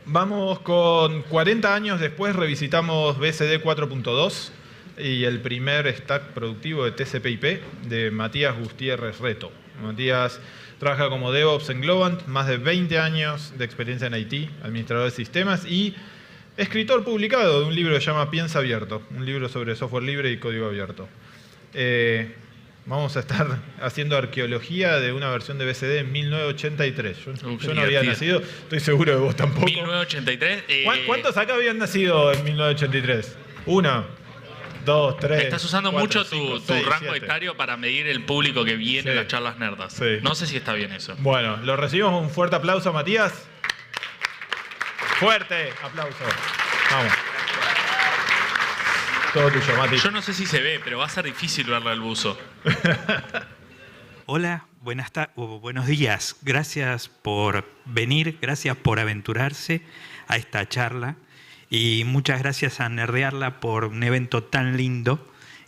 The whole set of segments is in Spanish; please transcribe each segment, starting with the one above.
Vamos con 40 años después, revisitamos BSD 4.2 y el primer stack productivo de TCP/IP de Matías Gutiérrez Reto. Matías trabaja como DevOps en Globant, más de 20 años de experiencia en IT, administrador de sistemas y escritor publicado de un libro que se llama Piensa Abierto, un libro sobre software libre y código abierto. Vamos a estar haciendo arqueología de una versión de BSD en 1983. Yo no había nacido, estoy seguro de vos tampoco. 1983. ¿Cuántos acá habían nacido en 1983? 1, 2, 3. Estás usando 4, mucho 5, tu 6, rango 7. etario para medir el público que viene a las charlas nerdas. Sí. No sé si está bien eso. Bueno, lo recibimos con un fuerte aplauso, Matías. Fuerte aplauso. Vamos. Todo tuyo, Mati. Yo no sé si se ve, pero va a ser difícil verle al buzo. Hola, buenos días. Gracias por venir, gracias por aventurarse a esta charla y muchas gracias a Nerdearla por un evento tan lindo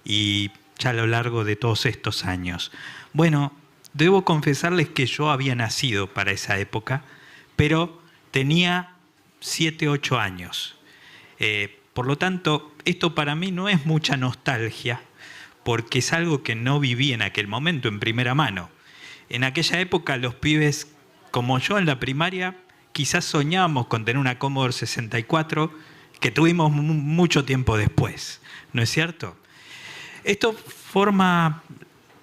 y ya a lo largo de todos estos años. Bueno, debo confesarles que yo había nacido para esa época, pero tenía 7, 8 años. Por lo tanto, esto para mí no es mucha nostalgia, porque es algo que no viví en aquel momento, en primera mano. En aquella época los pibes, como yo en la primaria, quizás soñábamos con tener una Commodore 64 que tuvimos mucho tiempo después, ¿no es cierto? Esto forma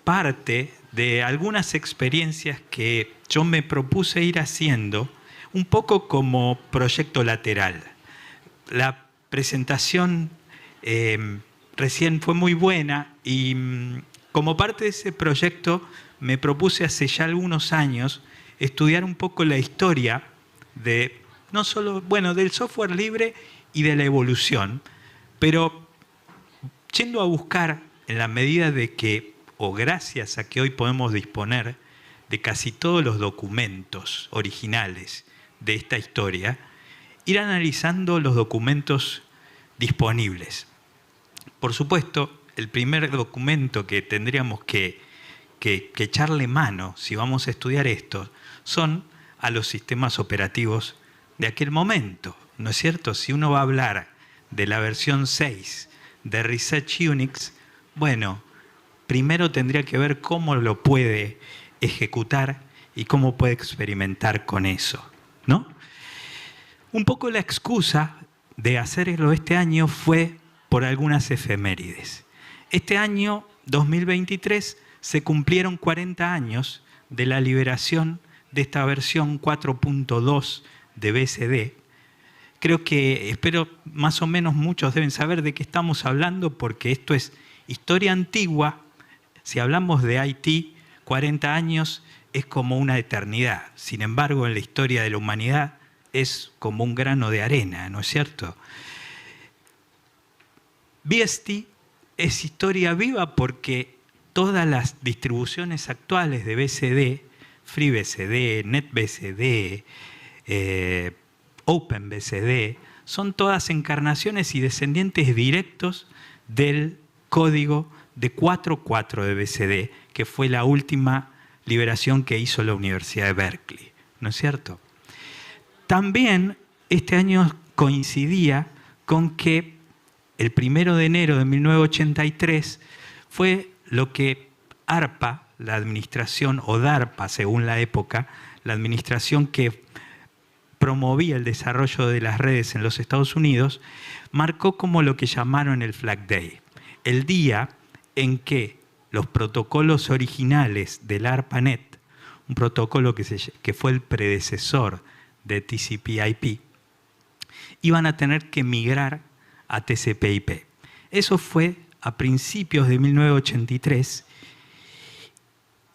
parte de algunas experiencias que yo me propuse ir haciendo, un poco como proyecto lateral. La presentación recién fue muy buena y como parte de ese proyecto me propuse hace ya algunos años estudiar un poco la historia de, no solo, bueno, del software libre y de la evolución, pero yendo a buscar en la medida de que, o gracias a que hoy podemos disponer de casi todos los documentos originales de esta historia, ir analizando los documentos disponibles. Por supuesto, el primer documento que tendríamos que echarle mano si vamos a estudiar esto son a los sistemas operativos de aquel momento, ¿no es cierto? Si uno va a hablar de la versión 6 de Research Unix, bueno, primero tendría que ver cómo lo puede ejecutar y cómo puede experimentar con eso, ¿no? Un poco la excusa de hacerlo este año fue por algunas efemérides. Este año, 2023, se cumplieron 40 años de la liberación de esta versión 4.2 de BSD. Creo que, espero, más o menos muchos deben saber de qué estamos hablando porque esto es historia antigua. Si hablamos de IT, 40 años es como una eternidad. Sin embargo, en la historia de la humanidad es como un grano de arena, ¿no es cierto? BSD es historia viva porque todas las distribuciones actuales de BSD, FreeBSD, NetBSD, OpenBSD, son todas encarnaciones y descendientes directos del código de 4.4 de BSD, que fue la última liberación que hizo la Universidad de Berkeley, ¿no es cierto? También este año coincidía con que el 1 de enero de 1983 fue lo que ARPA, la administración, o DARPA según la época, la administración que promovía el desarrollo de las redes en los Estados Unidos, marcó como lo que llamaron el Flag Day, el día en que los protocolos originales del ARPANET, un protocolo que fue el predecesor de TCP/IP, iban a tener que migrar a TCP/IP. Eso fue a principios de 1983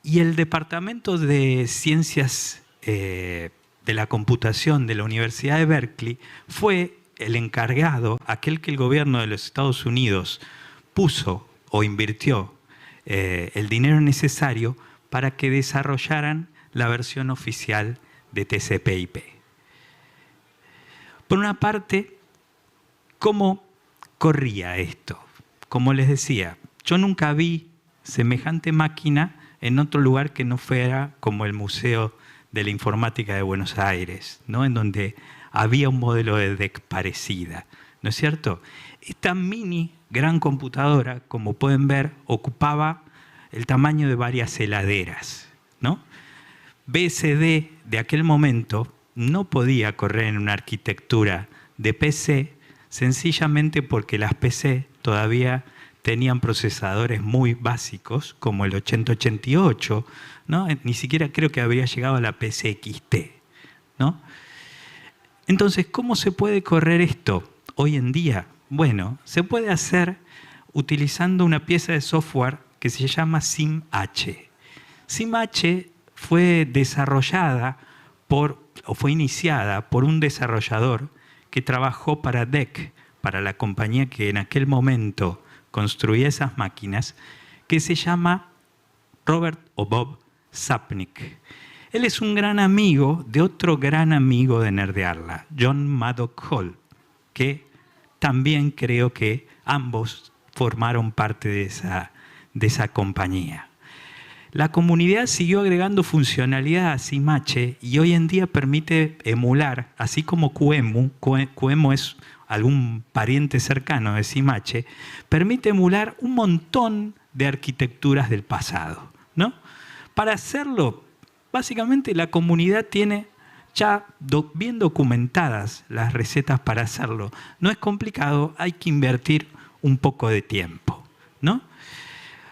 y el Departamento de Ciencias de la Computación de la Universidad de Berkeley fue el encargado, aquel que el gobierno de los Estados Unidos puso o invirtió el dinero necesario para que desarrollaran la versión oficial de TCP/IP. Por una parte, ¿cómo corría esto? Como les decía, yo nunca vi semejante máquina en otro lugar que no fuera como el Museo de la Informática de Buenos Aires, ¿no? En donde había un modelo de DEC parecida, ¿no es cierto? Esta mini gran computadora, como pueden ver, ocupaba el tamaño de varias heladeras, ¿no? BSD de aquel momento no podía correr en una arquitectura de PC, sencillamente porque las PC todavía tenían procesadores muy básicos, como el 8088, ¿no? Ni siquiera creo que habría llegado a la PCXT, ¿no? Entonces, ¿cómo se puede correr esto hoy en día? Bueno, se puede hacer utilizando una pieza de software que se llama SIMH. SIMH fue desarrollada o fue iniciada por un desarrollador que trabajó para DEC, para la compañía que en aquel momento construía esas máquinas, que se llama Robert o Bob Sapnick. Él es un gran amigo de otro gran amigo de Nerdearla, John Maddock Hall, que también creo que ambos formaron parte de esa compañía. La comunidad siguió agregando funcionalidad a SIMH y hoy en día permite emular, así como QEMU es algún pariente cercano de SIMH, permite emular un montón de arquitecturas del pasado, ¿no? Para hacerlo, básicamente la comunidad tiene ya bien documentadas las recetas para hacerlo. No es complicado, hay que invertir un poco de tiempo, ¿no?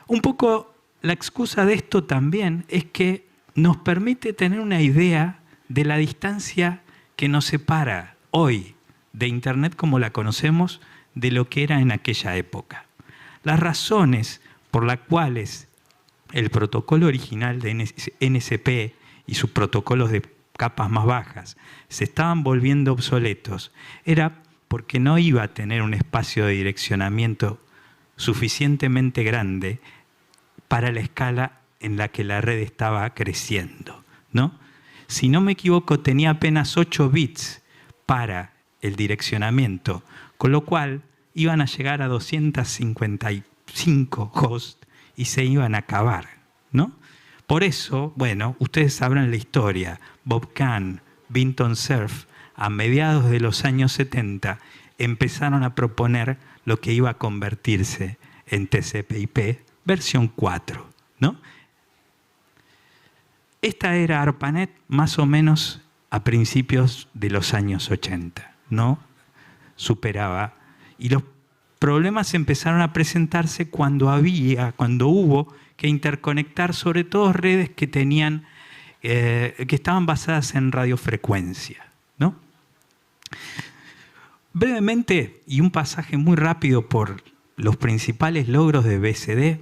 Un poco la excusa de esto también es que nos permite tener una idea de la distancia que nos separa hoy de Internet como la conocemos de lo que era en aquella época. Las razones por las cuales el protocolo original de NSP y sus protocolos de capas más bajas se estaban volviendo obsoletos era porque no iba a tener un espacio de direccionamiento suficientemente grande para la escala en la que la red estaba creciendo, ¿no? Si no me equivoco, tenía apenas 8 bits para el direccionamiento, con lo cual iban a llegar a 255 hosts y se iban a acabar, ¿no? Por eso, bueno, ustedes sabrán la historia. Bob Kahn, Vinton Cerf, a mediados de los años 70, empezaron a proponer lo que iba a convertirse en TCP/IP versión 4, ¿no? Esta era ARPANET más o menos a principios de los años 80, ¿no? Superaba. Y los problemas empezaron a presentarse cuando hubo que interconectar sobre todo redes que estaban basadas en radiofrecuencia, ¿no? Brevemente, y un pasaje muy rápido por los principales logros de BSD.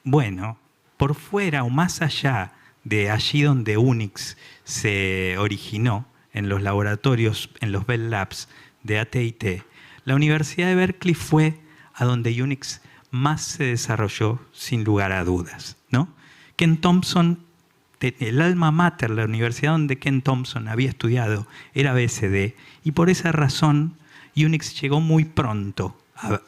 Bueno, por fuera o más allá de allí donde Unix se originó, en los laboratorios, en los Bell Labs de AT&T, la Universidad de Berkeley fue a donde Unix más se desarrolló sin lugar a dudas, ¿no? Ken Thompson, el alma mater, la universidad donde Ken Thompson había estudiado, era BSD, y por esa razón Unix llegó muy pronto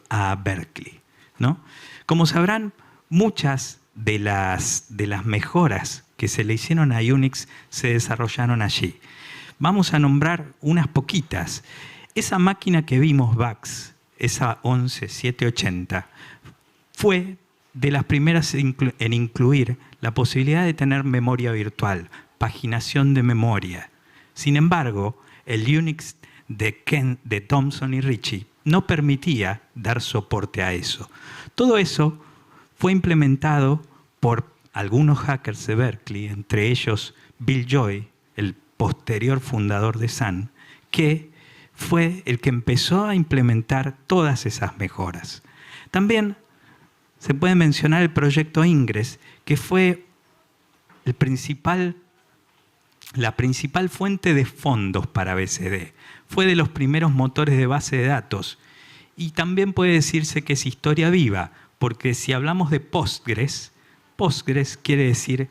a Berkeley, ¿no? Como sabrán, muchas de las mejoras que se le hicieron a Unix se desarrollaron allí. Vamos a nombrar unas poquitas. Esa máquina que vimos, VAX, esa 11780, fue de las primeras en incluir la posibilidad de tener memoria virtual, paginación de memoria. Sin embargo, el Unix de Thompson y Ritchie no permitía dar soporte a eso. Todo eso fue implementado por algunos hackers de Berkeley, entre ellos Bill Joy, el posterior fundador de Sun, que fue el que empezó a implementar todas esas mejoras. También se puede mencionar el proyecto Ingress, que fue la principal fuente de fondos para BSD. Fue de los primeros motores de base de datos. Y también puede decirse que es historia viva, porque si hablamos de Postgres, Postgres quiere decir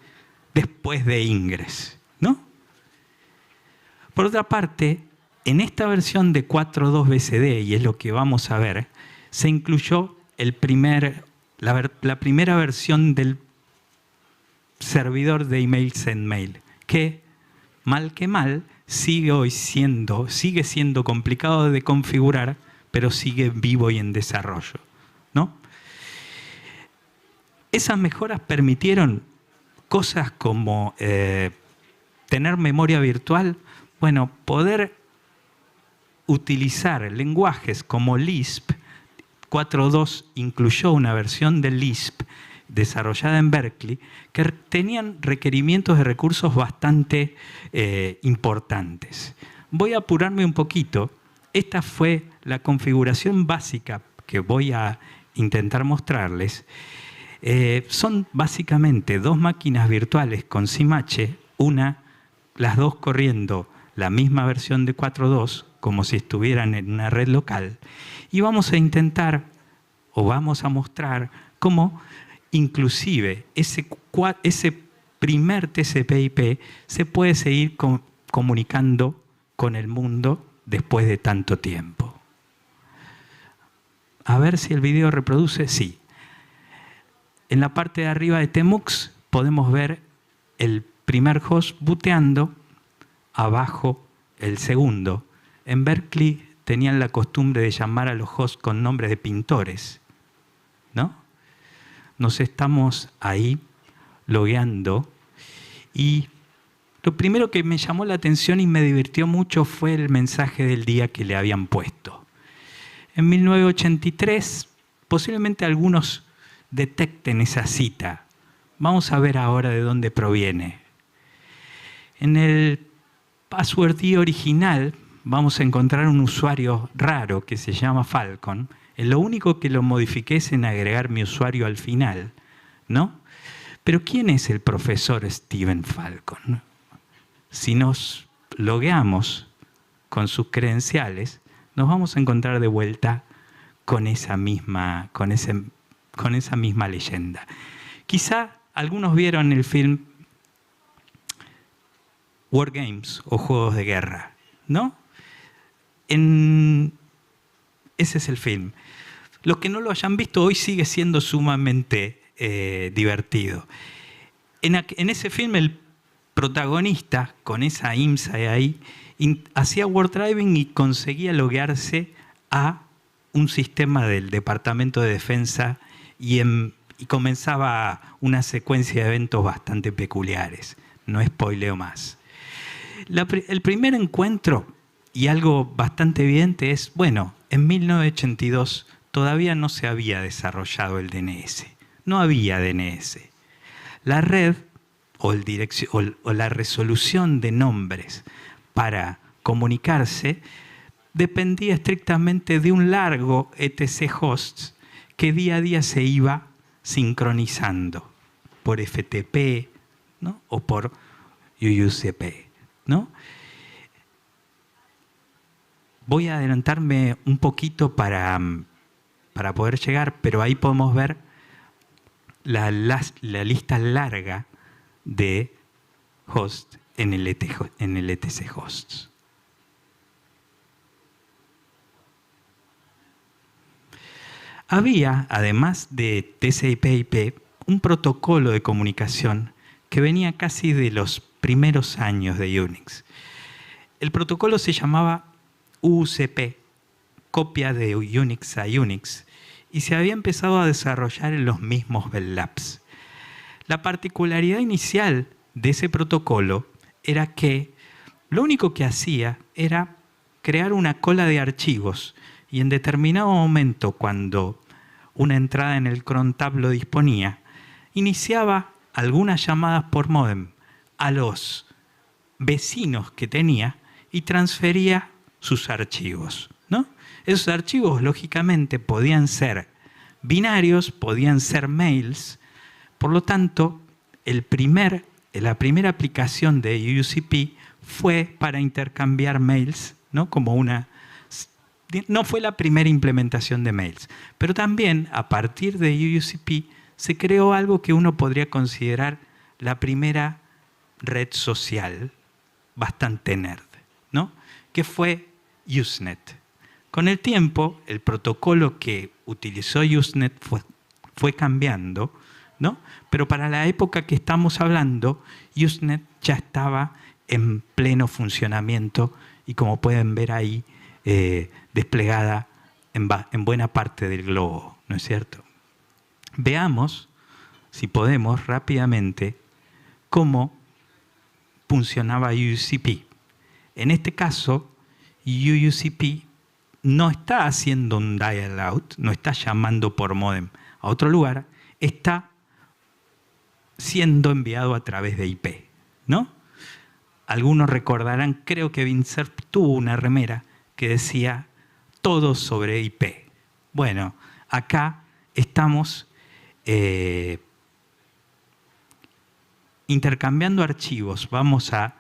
después de Ingress, ¿no? Por otra parte, en esta versión de 4.2 BSD, y es lo que vamos a ver, se incluyó la primera versión del servidor de email SendMail, que mal que mal, sigue siendo complicado de configurar, pero sigue vivo y en desarrollo, ¿no? Esas mejoras permitieron cosas como tener memoria virtual, bueno, poder utilizar lenguajes como Lisp. 4.2 incluyó una versión de Lisp desarrollada en Berkeley que tenían requerimientos de recursos bastante importantes. Voy a apurarme un poquito. Esta fue la configuración básica que voy a intentar mostrarles. Son básicamente dos máquinas virtuales con SIMH, las dos corriendo la misma versión de 4.2, como si estuvieran en una red local, y vamos a intentar, o vamos a mostrar, cómo inclusive ese primer TCP/IP se puede seguir comunicando con el mundo después de tanto tiempo. A ver si el video reproduce. Sí. En la parte de arriba de Tmux podemos ver el primer host booteando, abajo el segundo. En Berkeley tenían la costumbre de llamar a los hosts con nombres de pintores, ¿no? Nos estamos ahí logueando y lo primero que me llamó la atención y me divirtió mucho fue el mensaje del día que le habían puesto. En 1983, posiblemente algunos detecten esa cita. Vamos a ver ahora de dónde proviene. En el password original vamos a encontrar un usuario raro que se llama Falcon. Lo único que lo modifiqué es en agregar mi usuario al final, ¿no? Pero ¿quién es el profesor Stephen Falcon? Si nos logueamos con sus credenciales, nos vamos a encontrar de vuelta con esa misma leyenda. Quizá algunos vieron el film War Games o Juegos de Guerra, ¿no? Ese es el film. Los que no lo hayan visto hoy sigue siendo sumamente divertido. En ese film el protagonista, con esa IMSA ahí, hacía word driving y conseguía loguearse a un sistema del Departamento de Defensa y comenzaba una secuencia de eventos bastante peculiares. No spoileo más. El primer encuentro, y algo bastante evidente, es, bueno, en 1982 todavía no se había desarrollado el DNS. No había DNS. La red o la resolución de nombres para comunicarse dependía estrictamente de un largo etc hosts que día a día se iba sincronizando por FTP, ¿no? O por UUCP, ¿no? Voy a adelantarme un poquito para poder llegar, pero ahí podemos ver la lista larga de hosts en el etc hosts. Había, además de TCP/IP, un protocolo de comunicación que venía casi de los primeros años de Unix. El protocolo se llamaba UUCP, copia de Unix a Unix, y se había empezado a desarrollar en los mismos Bell Labs. La particularidad inicial de ese protocolo era que lo único que hacía era crear una cola de archivos y en determinado momento, cuando una entrada en el cron tab lo disponía, iniciaba algunas llamadas por módem a los vecinos que tenía y transfería sus archivos, ¿no? Esos archivos, lógicamente, podían ser binarios, podían ser mails. Por lo tanto, la primera aplicación de UUCP fue para intercambiar mails, ¿no? No fue la primera implementación de mails, pero también a partir de UUCP se creó algo que uno podría considerar la primera red social bastante nerd, ¿no? Que fue Usenet. Con el tiempo, el protocolo que utilizó Usenet fue cambiando, ¿no? Pero para la época que estamos hablando, Usenet ya estaba en pleno funcionamiento y como pueden ver ahí, desplegada en buena parte del globo, ¿no es cierto? Veamos, si podemos, rápidamente, cómo funcionaba UUCP. En este caso, UUCP no está haciendo un dial out, no está llamando por módem a otro lugar, está siendo enviado a través de IP, ¿no? Algunos recordarán, creo que Vincerf tuvo una remera que decía todo sobre IP. Bueno, acá estamos intercambiando archivos. Vamos a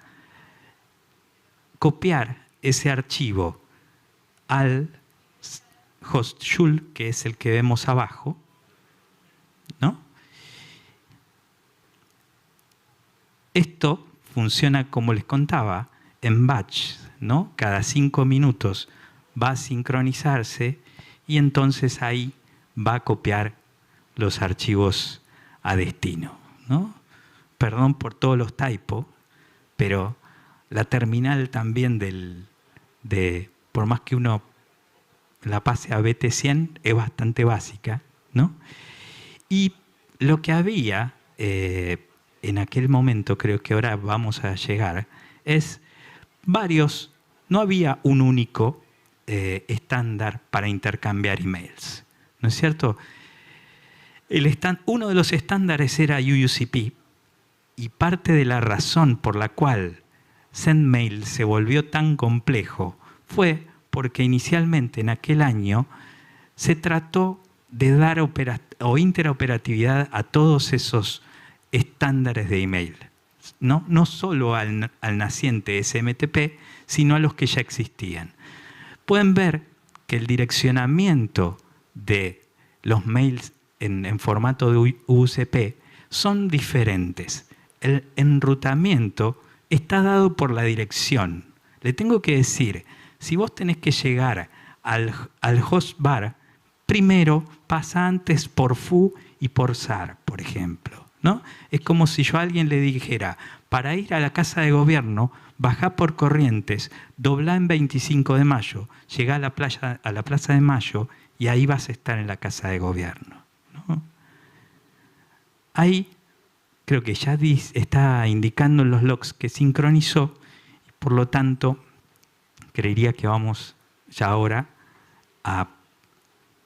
copiar ese archivo al host shul, que es el que vemos abajo, ¿no? Esto funciona como les contaba, en batch, ¿no? Cada 5 minutos va a sincronizarse y entonces ahí va a copiar los archivos a destino, ¿no? Perdón por todos los typos, pero la terminal también por más que uno la pase a BT100, es bastante básica, ¿no? Y lo que había en aquel momento, creo que ahora vamos a llegar, es varios, no había un único estándar para intercambiar emails, ¿no es cierto? Uno de los estándares era UUCP, y parte de la razón por la cual SendMail se volvió tan complejo fue porque inicialmente en aquel año se trató de dar interoperatividad a todos esos estándares de email, no solo al naciente SMTP, sino a los que ya existían. Pueden ver que el direccionamiento de los mails en formato de UUCP son diferentes. El enrutamiento está dado por la dirección. Le tengo que decir, si vos tenés que llegar al host bar, primero pasa antes por foo y por zar, por ejemplo, ¿no? Es como si yo a alguien le dijera, para ir a la Casa de Gobierno, bajá por Corrientes, doblá en 25 de Mayo, llegá a la Plaza de Mayo y ahí vas a estar en la Casa de Gobierno, ¿no? Ahí creo que ya está indicando en los logs que sincronizó, y por lo tanto, creería que vamos ya ahora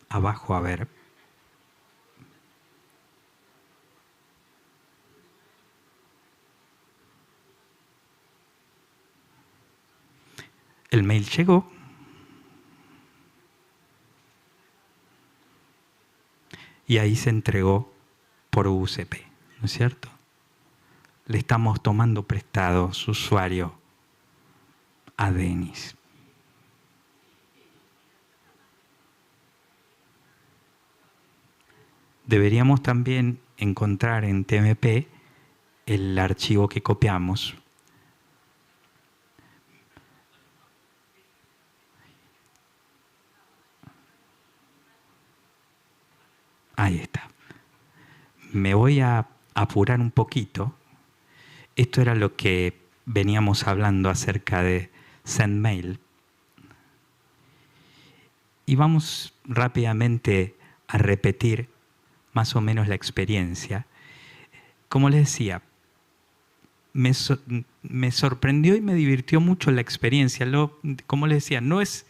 abajo a ver. El mail llegó. Y ahí se entregó por UUCP, ¿no es cierto? Le estamos tomando prestado su usuario a Denis. Deberíamos también encontrar en TMP el archivo que copiamos. Ahí está. Me voy a apurar un poquito. Esto era lo que veníamos hablando acerca de SendMail. Y vamos rápidamente a repetir más o menos la experiencia. Como les decía, me sorprendió y me divirtió mucho la experiencia. Como les decía, no es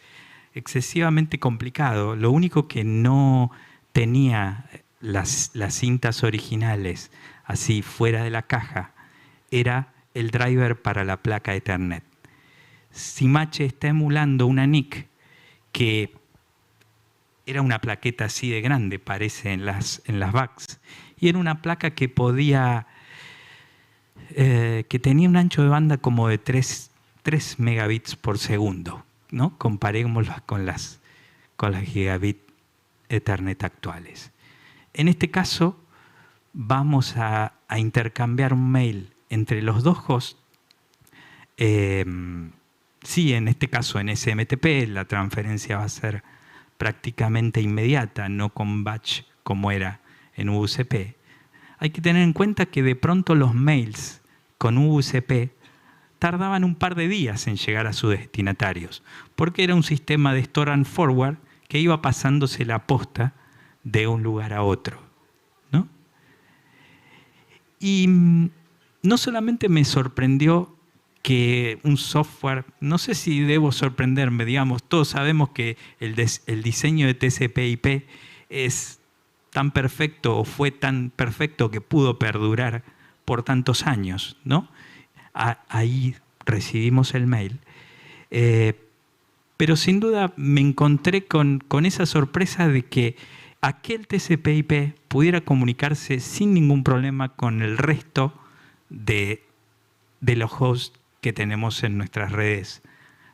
excesivamente complicado. Lo único que no tenía las cintas originales así fuera de la caja era el driver para la placa Ethernet. Simache está emulando una NIC que era una plaqueta así de grande, parece, en las VAX, y era una placa que que tenía un ancho de banda como de 3 megabits por segundo, ¿no? Comparémoslas con las gigabit Ethernet actuales. En este caso, vamos a intercambiar un mail entre los dos hosts. Sí, en este caso en SMTP la transferencia va a ser prácticamente inmediata, no con batch como era en UUCP. Hay que tener en cuenta que de pronto los mails con UUCP tardaban un par de días en llegar a sus destinatarios, porque era un sistema de store and forward que iba pasándose la posta de un lugar a otro, ¿no? Y no solamente me sorprendió que un software, no sé si debo sorprenderme, digamos, todos sabemos que el diseño de TCP/IP es tan perfecto o fue tan perfecto que pudo perdurar por tantos años, ¿no? Ahí recibimos el mail. Pero sin duda me encontré con esa sorpresa de que aquel TCP/IP pudiera comunicarse sin ningún problema con el resto de los hosts que tenemos en nuestras redes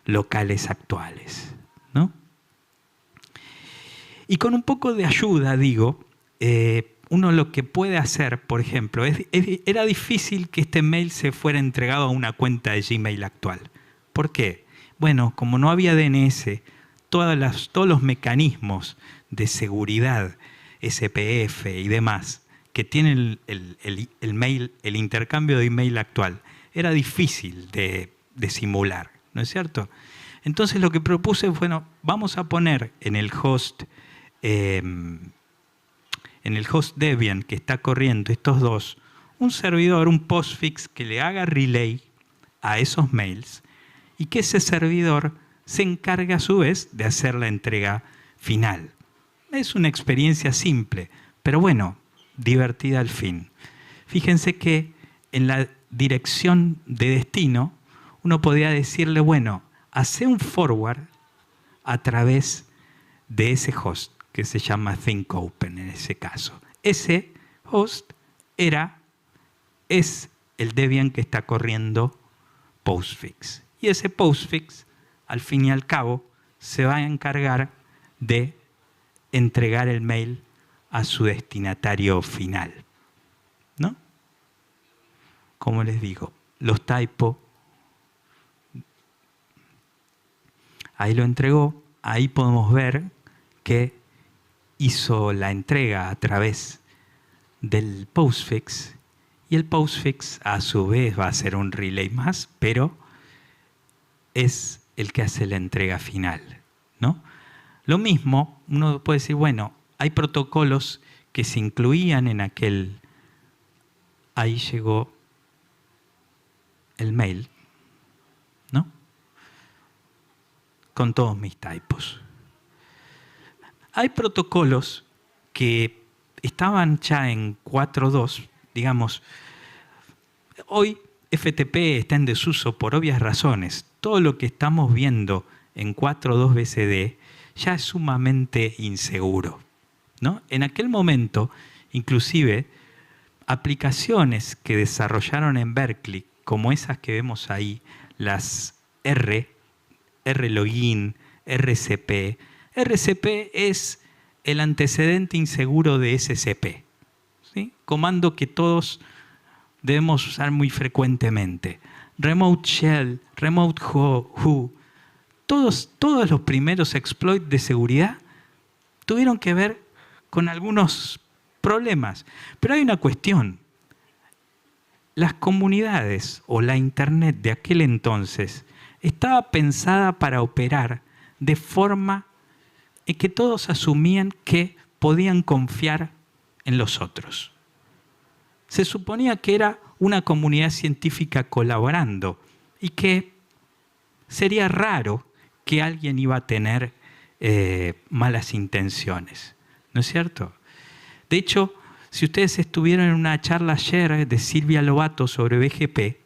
locales actuales, ¿no? Y con un poco de ayuda, digo, uno lo que puede hacer, por ejemplo, era difícil que este mail se fuera entregado a una cuenta de Gmail actual. ¿Por qué? Bueno, como no había DNS, todos los mecanismos de seguridad, SPF y demás, que tienen el mail, el intercambio de email actual, era difícil de simular, ¿no es cierto? Entonces lo que propuse fue, bueno, vamos a poner en el host Debian que está corriendo estos dos, un servidor, un postfix que le haga relay a esos mails y que ese servidor se encargue a su vez de hacer la entrega final. Es una experiencia simple, pero bueno, divertida al fin. Fíjense que en la dirección de destino uno podía decirle, bueno, hace un forward a través de ese host que se llama ThinkOpen en ese caso. Ese host es el Debian que está corriendo postfix. Y ese postfix, al fin y al cabo, se va a encargar de entregar el mail a su destinatario final, ¿no? Como les digo, los typos, ahí lo entregó, ahí podemos ver que hizo la entrega a través del postfix y el postfix a su vez va a hacer un relay más, pero es el que hace la entrega final, ¿no? Lo mismo, uno puede decir, bueno, hay protocolos que se incluían en aquel, ahí llegó el mail, ¿no? Con todos mis typos. Hay protocolos que estaban ya en 4.2, digamos, hoy FTP está en desuso por obvias razones. Todo lo que estamos viendo en 4.2 BCD ya es sumamente inseguro, ¿no? En aquel momento, inclusive, aplicaciones que desarrollaron en Berkeley, como esas que vemos ahí, las RLogin, RCP. RCP es el antecedente inseguro de SCP, ¿sí? Comando que todos debemos usar muy frecuentemente. Remote Shell, Remote Who, todos los primeros exploits de seguridad tuvieron que ver con algunos problemas. Pero hay una cuestión. Las comunidades o la Internet de aquel entonces estaba pensada para operar de forma en que todos asumían que podían confiar en los otros. Se suponía que era una comunidad científica colaborando y que sería raro que alguien iba a tener malas intenciones, ¿no es cierto? De hecho, si ustedes estuvieron en una charla ayer de Silvia Lobato sobre BGP,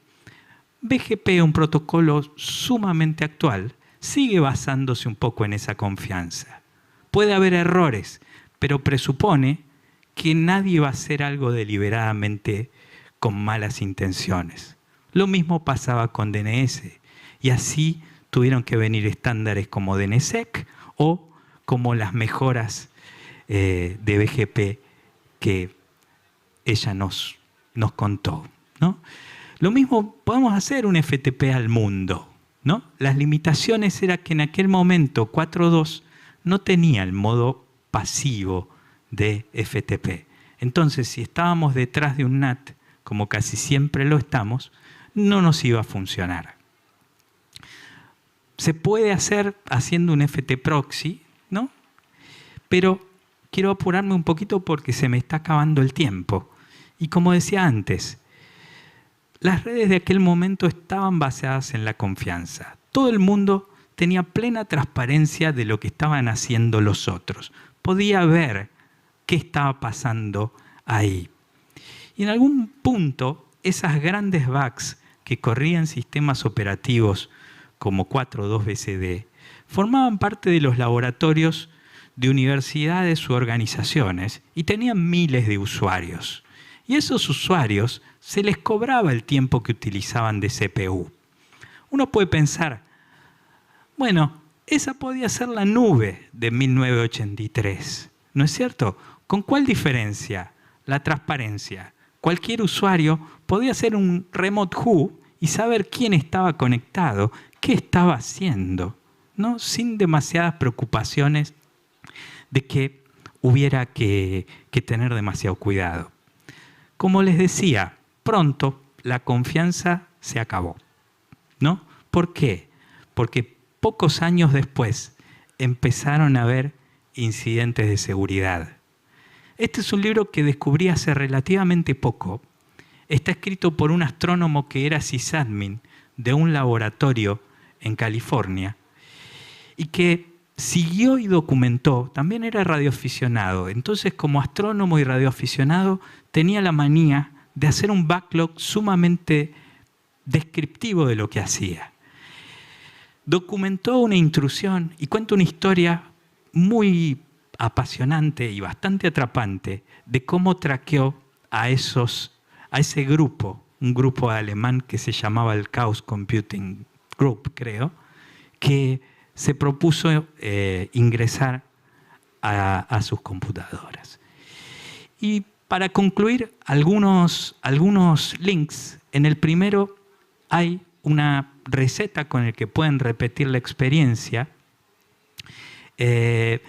un protocolo sumamente actual, sigue basándose un poco en esa confianza. Puede haber errores, pero presupone que nadie va a hacer algo deliberadamente con malas intenciones. Lo mismo pasaba con DNS, y así tuvieron que venir estándares como DNSSEC o como las mejoras de BGP que ella nos contó, ¿no? Lo mismo podemos hacer un FTP al mundo, ¿no? Las limitaciones era que en aquel momento 4.2 no tenía el modo pasivo de FTP. Entonces, si estábamos detrás de un NAT, como casi siempre lo estamos, no nos iba a funcionar. Se puede hacer haciendo un FT proxy, ¿no? Pero quiero apurarme un poquito porque se me está acabando el tiempo. Y como decía antes, las redes de aquel momento estaban basadas en la confianza. Todo el mundo tenía plena transparencia de lo que estaban haciendo los otros. Podía ver qué estaba pasando ahí. Y en algún punto, esas grandes bugs que corrían sistemas operativos como 4.2 BCD formaban parte de los laboratorios de universidades u organizaciones y tenían miles de usuarios. Y a esos usuarios se les cobraba el tiempo que utilizaban de CPU. Uno puede pensar, bueno, esa podía ser la nube de 1983, ¿no es cierto? ¿Con cuál diferencia? La transparencia. Cualquier usuario podía hacer un remote who y saber quién estaba conectado, qué estaba haciendo, ¿no? Sin demasiadas preocupaciones de que hubiera que tener demasiado cuidado. Como les decía, pronto la confianza se acabó, ¿no? ¿Por qué? Porque pocos años después empezaron a haber incidentes de seguridad. Este es un libro que descubrí hace relativamente poco. Está escrito por un astrónomo que era sysadmin de un laboratorio en California y que siguió y documentó, también era radioaficionado. Entonces, como astrónomo y radioaficionado, tenía la manía de hacer un backlog sumamente descriptivo de lo que hacía. Documentó una intrusión y cuenta una historia muy apasionante y bastante atrapante de cómo traqueó a ese grupo, un grupo alemán que se llamaba el Chaos Computing Group, creo, que se propuso ingresar a sus computadoras. Y para concluir, algunos links. En el primero hay una receta con la que pueden repetir la experiencia. The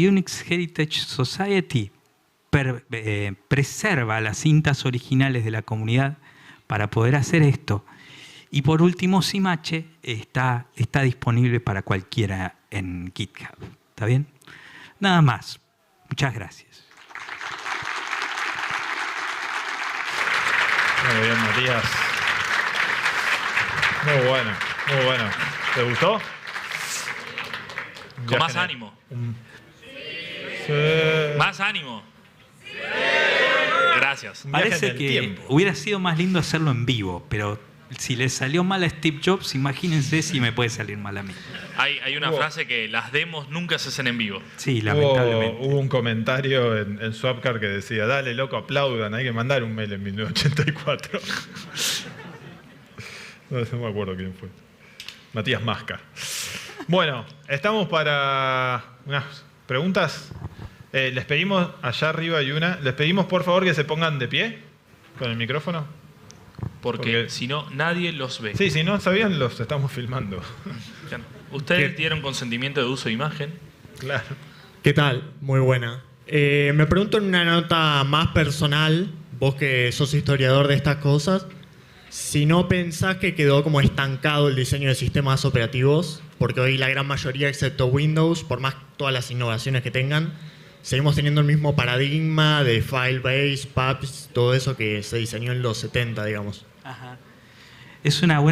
Unix Heritage Society preserva las cintas originales de la comunidad para poder hacer esto. Y por último, Simache está disponible para cualquiera en GitHub. ¿Está bien? Nada más. Muchas gracias. Muy bien, Matías. Muy bueno, muy bueno. ¿Te gustó? Con más ánimo. Sí. Más ánimo. Sí. Gracias. Parece que hubiera sido más lindo hacerlo en vivo, pero si le salió mal a Steve Jobs, imagínense si me puede salir mal a mí. Hay una frase que las demos nunca se hacen en vivo. Sí, lamentablemente. Hubo un comentario en Swapcar que decía, dale, loco, aplaudan, hay que mandar un mail en 1984. No me acuerdo quién fue. Matías Masca. Bueno, estamos para unas preguntas. Les pedimos, allá arriba hay una, les pedimos por favor que se pongan de pie con el micrófono. Porque si no, nadie los ve. Sí, si no sabían, los estamos filmando. ¿Ustedes dieron consentimiento de uso de imagen? Claro. ¿Qué tal? Muy buena. Me pregunto en una nota más personal, vos que sos historiador de estas cosas, si no pensás que quedó como estancado el diseño de sistemas operativos, porque hoy la gran mayoría, excepto Windows, por más todas las innovaciones que tengan, seguimos teniendo el mismo paradigma de file-based, PAPs, todo eso que se diseñó en los 70, digamos. Ajá. Es una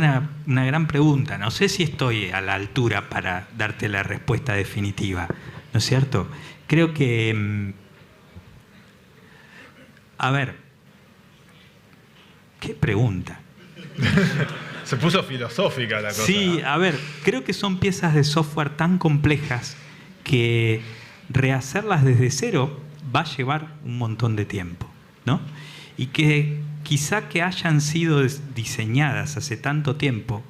gran pregunta. No sé si estoy a la altura para darte la respuesta definitiva, ¿no es cierto? Creo que... A ver, ¿qué pregunta? Se puso filosófica la cosa. Sí, a ver, creo que son piezas de software tan complejas que rehacerlas desde cero va a llevar un montón de tiempo, ¿no? Y que quizá que hayan sido diseñadas hace tanto tiempo,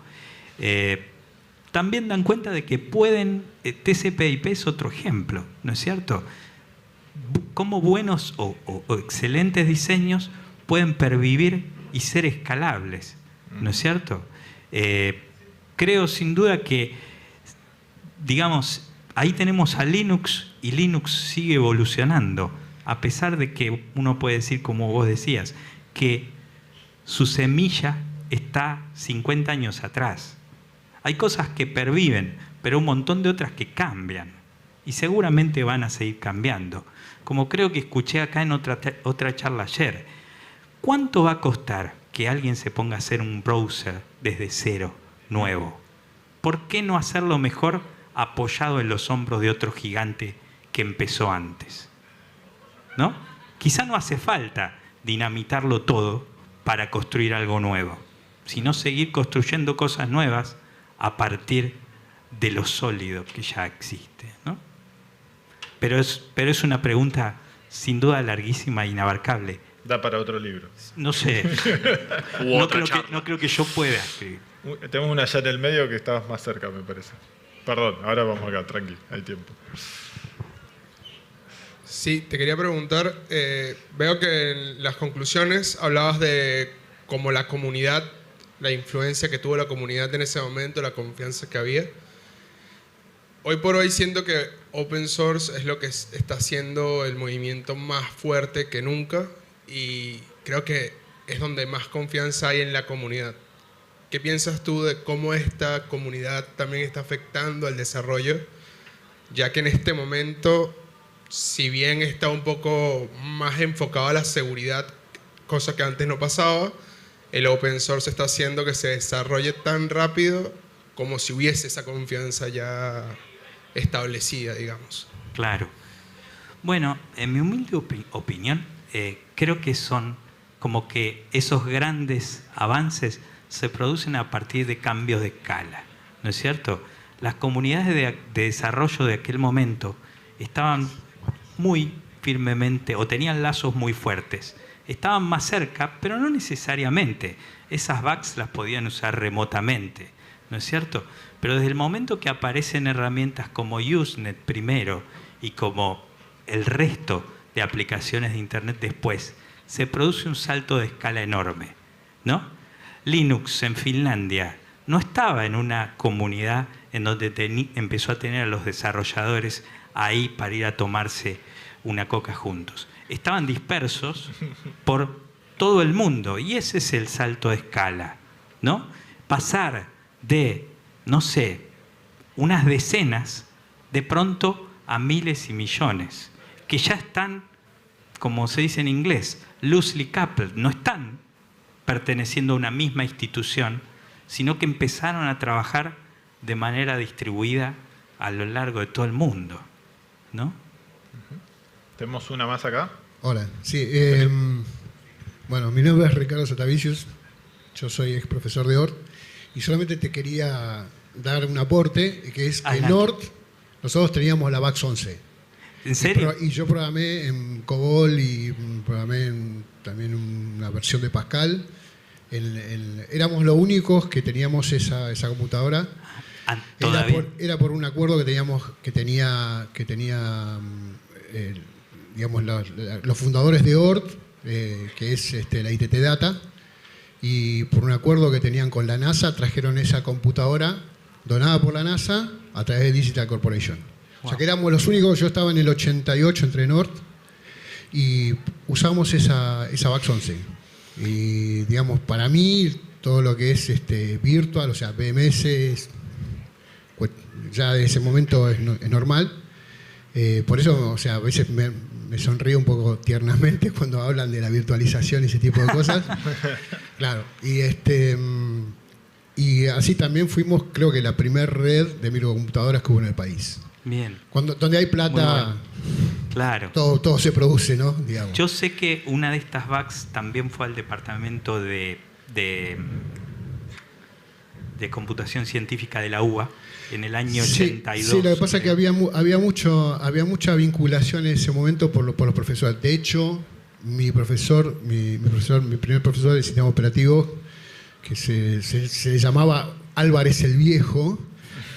también dan cuenta de que pueden, TCP/IP es otro ejemplo, ¿no es cierto? Cómo buenos o excelentes diseños pueden pervivir y ser escalables, ¿no es cierto? Creo sin duda que, digamos, ahí tenemos a Linux y Linux sigue evolucionando, a pesar de que uno puede decir, como vos decías, que su semilla está 50 años atrás. Hay cosas que perviven, pero un montón de otras que cambian. Y seguramente van a seguir cambiando. Como creo que escuché acá en otra charla ayer. ¿Cuánto va a costar que alguien se ponga a hacer un browser desde cero, nuevo? ¿Por qué no hacerlo mejor apoyado en los hombros de otro gigante que empezó antes? ¿No? Quizá no hace falta dinamitarlo todo para construir algo nuevo, sino seguir construyendo cosas nuevas a partir de lo sólido que ya existe, ¿no? Pero es una pregunta sin duda larguísima e inabarcable. Da para otro libro. No sé. No creo que yo pueda escribir. Tenemos una ya en el medio que estabas más cerca, me parece. Perdón, ahora vamos acá, tranqui, hay tiempo. Sí, te quería preguntar, veo que en las conclusiones hablabas de cómo la comunidad, la influencia que tuvo la comunidad en ese momento, la confianza que había. Hoy por hoy siento que Open Source es lo que está haciendo el movimiento más fuerte que nunca y creo que es donde más confianza hay en la comunidad. ¿Qué piensas tú de cómo esta comunidad también está afectando al desarrollo? Ya que en este momento, si bien está un poco más enfocado a la seguridad, cosa que antes no pasaba, el Open Source está haciendo que se desarrolle tan rápido como si hubiese esa confianza ya establecida, digamos. Claro. Bueno, en mi humilde opinión, creo que son como que esos grandes avances se producen a partir de cambios de escala, ¿no es cierto? Las comunidades de desarrollo de aquel momento estaban muy firmemente o tenían lazos muy fuertes. Estaban más cerca, pero no necesariamente. Esas bugs las podían usar remotamente, ¿no es cierto? Pero desde el momento que aparecen herramientas como Usenet primero y como el resto de aplicaciones de Internet después, se produce un salto de escala enorme, ¿no? Linux en Finlandia no estaba en una comunidad en donde empezó a tener a los desarrolladores ahí para ir a tomarse una coca juntos. Estaban dispersos por todo el mundo y ese es el salto de escala, ¿no? Pasar de, no sé, unas decenas de pronto a miles y millones, que ya están, como se dice en inglés, loosely coupled, no están perteneciendo a una misma institución, sino que empezaron a trabajar de manera distribuida a lo largo de todo el mundo, ¿no? Tenemos una más acá. Hola, sí. Bueno, mi nombre es Ricardo Satavicius, yo soy ex profesor de ORT y solamente te quería dar un aporte, que es que en ORT nosotros teníamos la VAX 11. ¿En serio? Y yo programé en COBOL y programé también una versión de Pascal. Éramos los únicos que teníamos esa computadora. Era por un acuerdo que teníamos, que tenía digamos, los fundadores de ORT, que es la ITT Data, y por un acuerdo que tenían con la NASA, trajeron esa computadora donada por la NASA a través de Digital Corporation. Wow. O sea que éramos los únicos. Yo estaba en el 88, entré en ORT, y usamos esa VAX 11. Y digamos, para mí, todo lo que es virtual, o sea, BMS, pues, ya de ese momento es normal. Por eso, o sea, a veces me sonrío un poco tiernamente cuando hablan de la virtualización y ese tipo de cosas. Claro. Y así también fuimos, creo que la primera red de microcomputadoras que hubo en el país. Bien. Donde hay plata, claro, todo se produce, ¿no? Digamos. Yo sé que una de estas bugs también fue al departamento de computación científica de la UBA en el año 82. Sí, lo que pasa es que había mucha vinculación en ese momento por los profesores. De hecho, mi primer profesor de sistema operativo, que se llamaba Álvarez el Viejo,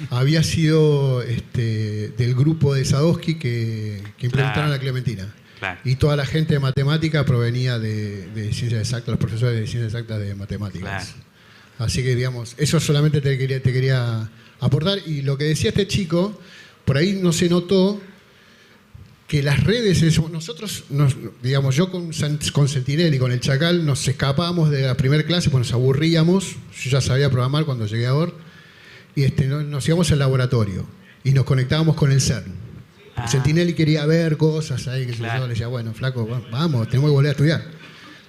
había sido del grupo de Sadowski que implementaron la Clementina. Claro. Y toda la gente de matemática provenía de ciencias exactas, los profesores de ciencias exactas de matemáticas. Claro. Así que, digamos, eso solamente te quería aportar. Y lo que decía este chico, por ahí no se notó, que las redes, nosotros, digamos, yo con Sentinel y con el Chacal nos escapábamos de la primera clase porque nos aburríamos. Yo ya sabía programar cuando llegué a ORT. Y nos íbamos al laboratorio y nos conectábamos con el CERN. Sentinel quería ver cosas ahí, que yo le decía, bueno, flaco, vamos, tenemos que volver a estudiar.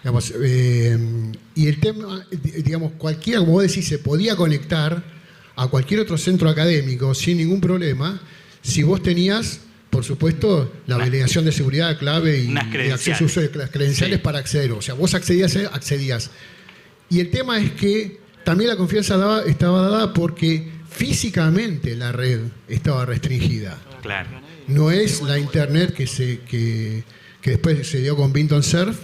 Digamos, y el tema, digamos, cualquiera, como vos decís, se podía conectar a cualquier otro centro académico sin ningún problema si vos tenías, por supuesto, la delegación de seguridad clave y acceso a uso de las credenciales para acceder. O sea, vos accedías. Y el tema es que también la confianza estaba dada porque físicamente la red estaba restringida. Claro. No es la internet que después se dio con Vinton Cerf,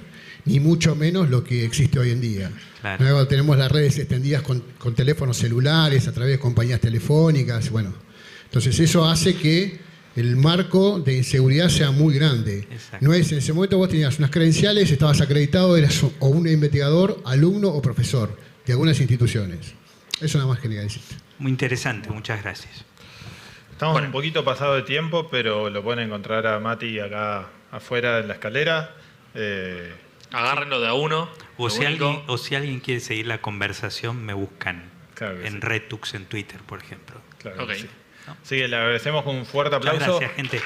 ni mucho menos lo que existe hoy en día. Claro. Luego tenemos las redes extendidas con teléfonos celulares, a través de compañías telefónicas. Bueno, entonces eso hace que el marco de inseguridad sea muy grande. Exacto. No es, en ese momento vos tenías unas credenciales, estabas acreditado, eras o un investigador, alumno o profesor de algunas instituciones. Eso nada más quería decir. Muy interesante, muchas gracias. Estamos un poquito pasado de tiempo, pero lo pueden encontrar a Mati acá afuera en la escalera. Agárrenlo de a uno. O si alguien quiere seguir la conversación, me buscan en Retux, en Twitter, por ejemplo. Claro que sí. Así que le agradecemos con un fuerte aplauso. Muchas gracias, gente.